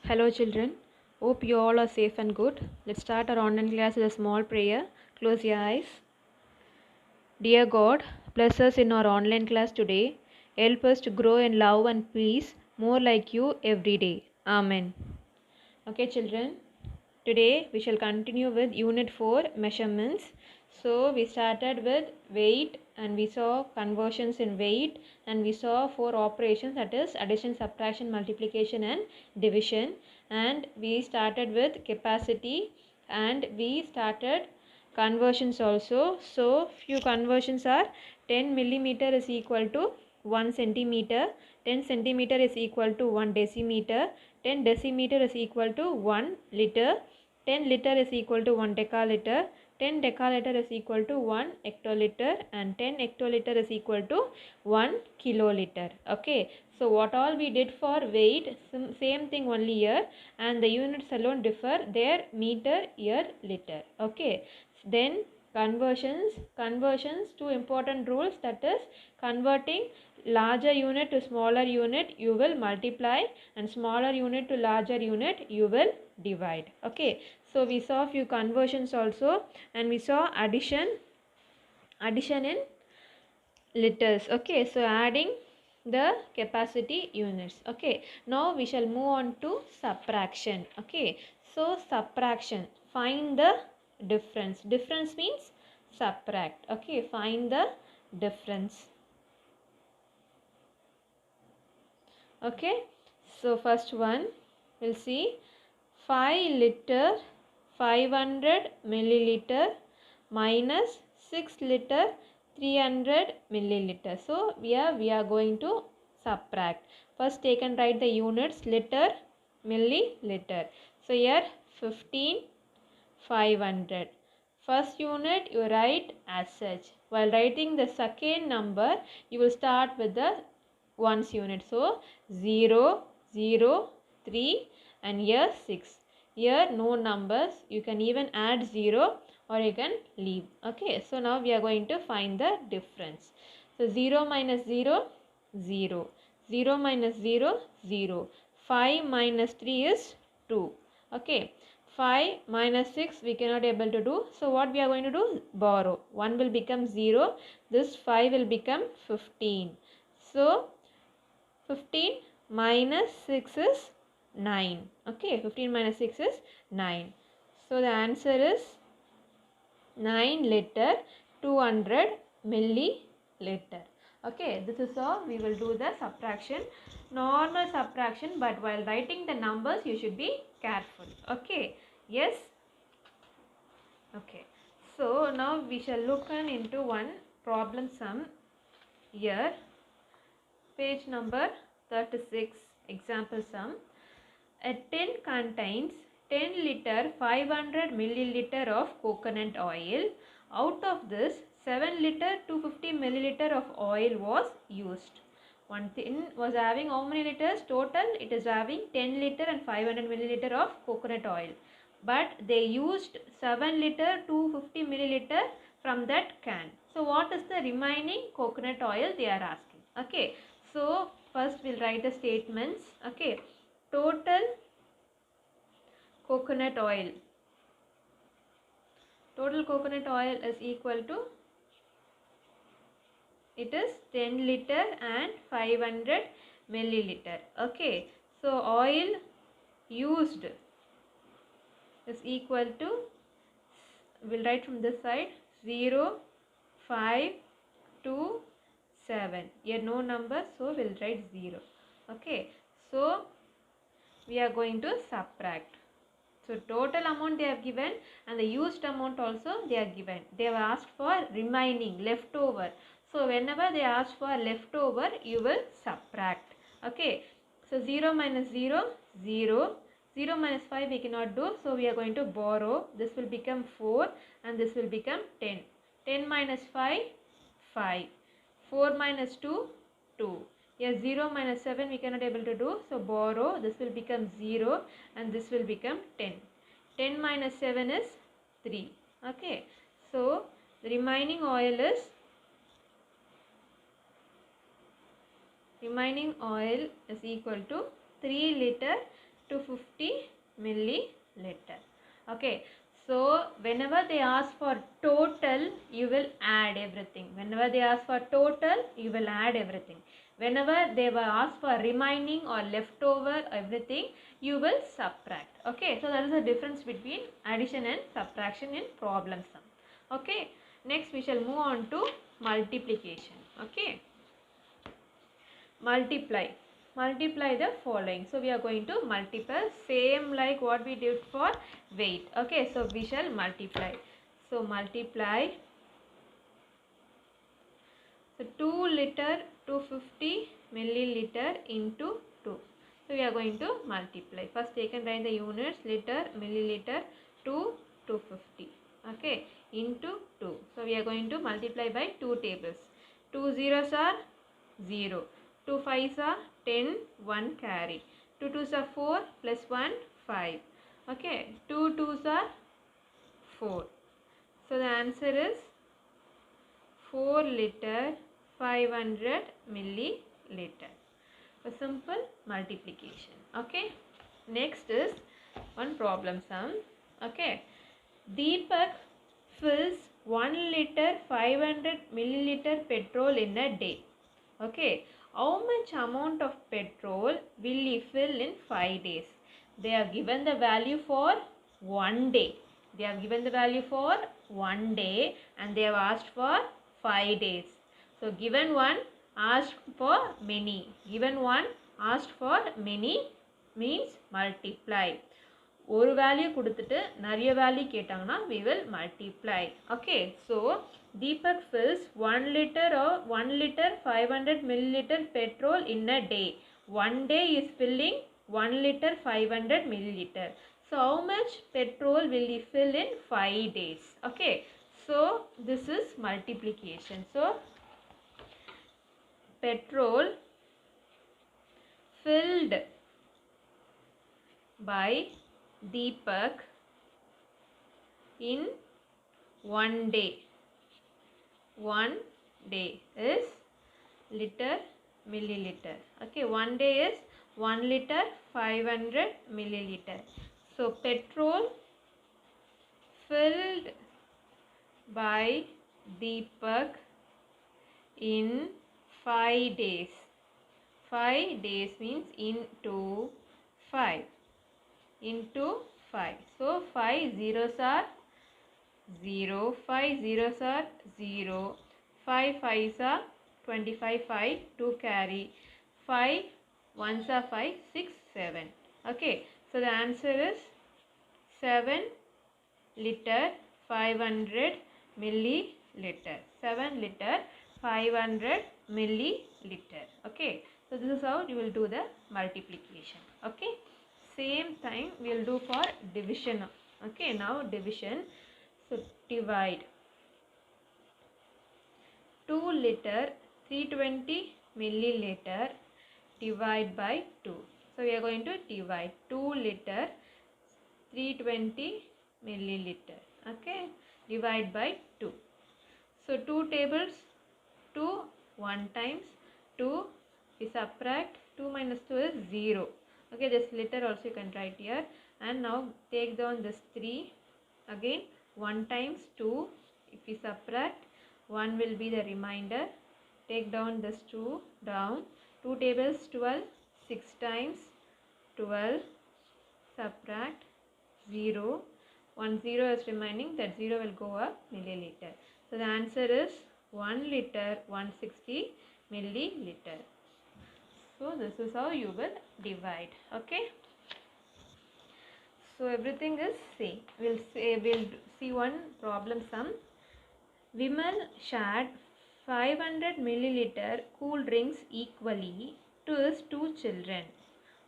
Hello, children. Hope you all are safe and good. Let's start our online class with a small prayer. Close your eyes. Dear God, bless us in our online class today. Help us to grow in love and peace, more like you every day. Amen. Okay, children. Today we shall continue with Unit 4 measurements. So we started with weight and we saw conversions in weight and we saw 4 operations, that is addition, subtraction, multiplication and division, and we started with capacity and we started conversions also. So few conversions are 10 millimeter is equal to 1 centimeter, 10 centimeter is equal to 1 decimeter, 10 decimeter is equal to 1 liter, 10 liter is equal to 1 decaliter, 10 decaliter is equal to 1 hectoliter, and 10 hectoliter is equal to 1 kiloliter. Okay, so what all we did for weight, same thing only here, and the units alone differ, their meter, year, liter. Okay, then conversions, two important rules, that is converting larger unit to smaller unit you will multiply, and smaller unit to larger unit you will divide. Okay, so we saw few conversions also, and we saw addition in liters. Okay, so adding the capacity units. Okay, now we shall move on to subtraction. Okay, so subtraction, find the difference. Difference means subtract. Okay, find the difference. Okay, so first one we'll see 5 liter 500 milliliter minus 6 liter 300 milliliter. So we are going to subtract. First take and write the units, liter, milliliter. So here 15,500. First unit you write as such. While writing the second number you will start with the ones unit. So 0, 0, 3 and here 6. Here no numbers. You can even add 0 or you can leave. Okay, so now we are going to find the difference. So 0 minus 0, 0. 0 minus 0, 0. 5 minus 3 is 2. Okay, 5 minus 6 we cannot able to do. So what we are going to do? Borrow. 1 will become 0. This 5 will become 15. So 15 minus 6 is 9. Okay, 15 minus 6 is 9. So the answer is 9 liter 200 milliliter. Okay, this is how we will do the subtraction. Normal subtraction, but while writing the numbers you should be careful. Okay, yes. Okay, so now we shall look into one problem sum here. Page number 36, example sum. A tin contains 10 liter 500 milliliter of coconut oil. Out of this, 7 liter 250 milliliter of oil was used. One tin was having how many liters total? It is having 10 liter and 500 milliliter of coconut oil. But they used 7 liter 250 milliliter from that can. So what is the remaining coconut oil they are asking? Okay, so first we'll write the statements. Okay, total coconut oil. Total coconut oil is equal to, it is 10 liter and 500 milliliter. Okay, so oil used is equal to, we'll write from this side, 0, 5, 2, 7. Here no number, so we'll write 0. Okay, so we are going to subtract. So total amount they have given and the used amount also they are given. They have asked for remaining, leftover. So whenever they ask for leftover, you will subtract. Okay, so 0 minus 0, 0. 0 minus 5 we cannot do, so we are going to borrow. This will become 4 and this will become 10. 10 minus 5, 5. 4 minus 2, 2. Yes, 0 minus 7 we cannot able to do, so borrow. This will become 0 and this will become 10. 10 minus 7 is 3. Okay, so the remaining oil is equal to 3 liter 250 milliliter. Okay, so whenever they ask for total, you will add everything. Whenever they ask for total, you will add everything. Whenever they will ask for remaining or leftover everything, you will subtract. Okay, so that is the difference between addition and subtraction in problem sum. Okay, next we shall move on to multiplication. Okay, multiply the following. So we are going to multiply same like what we did for weight. Okay, so we shall multiply. So multiply, so 2 liter 250 milliliter into 2. So we are going to multiply. First take and write the units, liter, milliliter, 250. Okay, into 2. So we are going to multiply by 2 tables. 2 zeros are 0. 2 5s are 10, 1 carry. 2 2s are 4 plus 1, 5. Okay, 2 2s are 4. So the answer is 4 liter 500 milliliter. A simple multiplication. Okay, next is one problem sum. Okay, Deepak fills 1 liter 500 milliliter petrol in a day. Okay, how much amount of petrol will he fill in 5 days? They are given the value for 1 day. They have given the value for 1 day and they have asked for 5 days. So given one, asked for many. Given one, asked for many means multiply. ஒரு value கொடுத்துட்டு நிறைய value கேட்டாங்கன்னா we will multiply. Okay, so Deepak fills 1 liter or 1 liter 500 milliliter petrol in a day. One day is filling 1 liter 500 milliliter. So how much petrol will he fill in 5 days? Okay, so this is multiplication. So petrol filled by Deepak in 1 day. 1 day is liter milliliter. Okay, 1 day is 1 liter 500 milliliter. So petrol filled by Deepak in 5 days. 5 days means into 5. Into 5. So 5 zeros are 0, 5 zeros are 0, 5 5s are 25, 5, 2 carry, 5 1s are 5, 6, 7. Okay, so the answer is 7 liter 500 milliliter. 7 liter 500 milliliter. Okay, so this is how you will do the multiplication. Okay, same time we will do for division. Okay, now division. So divide 2 liter 320 milliliter divide by 2. So we are going to divide 2 liter 320 milliliter. Okay, divide by 2. So 2 tables, 2 1 times 2, we subtract 2 minus 2 is 0. Okay, this liter also you can write here. And now take down this 3. Again 1 times 2, if we subtract 1 will be the remainder. Take down this 2 down. 2 tables 12, 6 times 12, subtract 0. 1 0 is remaining, that 0 will go up milliliter. So the answer is 1 liter 160 milliliter. So this is how you will divide. Okay, so everything is same. We'll see one problem sum. Vimal shared 500 milliliter cool drinks equally to his 2 children.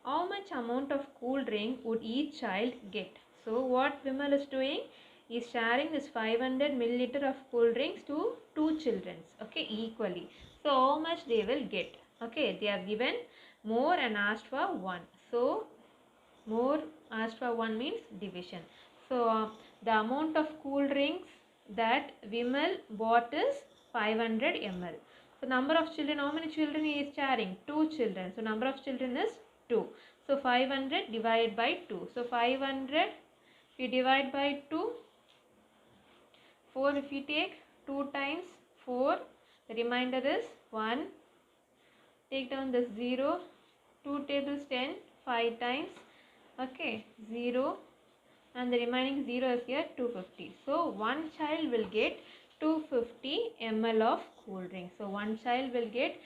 How much amount of cool drink would each child get? So what Vimal is doing is sharing this 500 milliliter of cool drinks to 2 children. Okay, equally. So how much they will get? Okay, they are given more and asked for 1. So more asked for 1 means division. So the amount of cool drinks that Vimal bought is 500 ml. So number of children, how many children he is sharing? 2 children. So number of children is 2. So 500 divided by 2. So 500 if you divide by 2, 4 if you take 2 times 4, the remainder is 1. Take down this 0, 2 tables 10, 5 times, okay, 0, and the remaining 0 is here 250. So one child will get 250 ml of cool drink. So one child will get,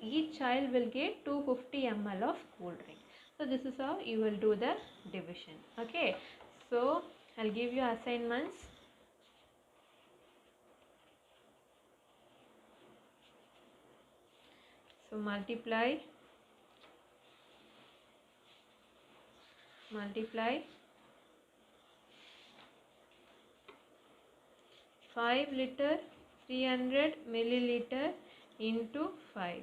each child will get 250 ml of cool drink. So this is how you will do the division. Okay, so I'll give you assignments. So multiply 5 liter 300 milliliter into 5,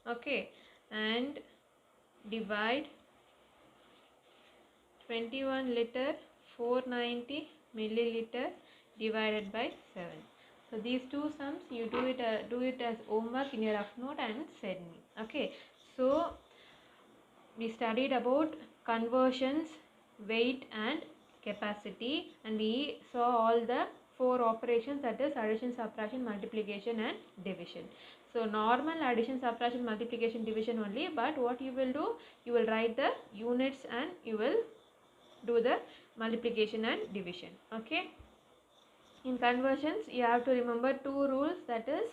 okay, and divide 21 liter 490 milliliter divided by 7. So these two sums you do it as homework in your rough note and send me. Okay, so we studied about conversions, weight and capacity, and we saw all the 4 operations, that is addition, subtraction, multiplication and division. So normal addition, subtraction, multiplication, division only, but what you will do, you will write the units and you will do the multiplication and division. Okay, in conversions you have to remember 2 rules, that is,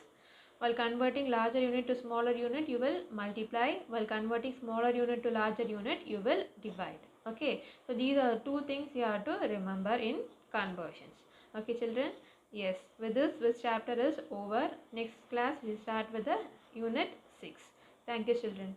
while converting larger unit to smaller unit, you will multiply. While converting smaller unit to larger unit, you will divide. Okay, so these are 2 things you have to remember in conversions. Okay, children. Yes, with this chapter is over. Next class we start with the unit 6. Thank you, children.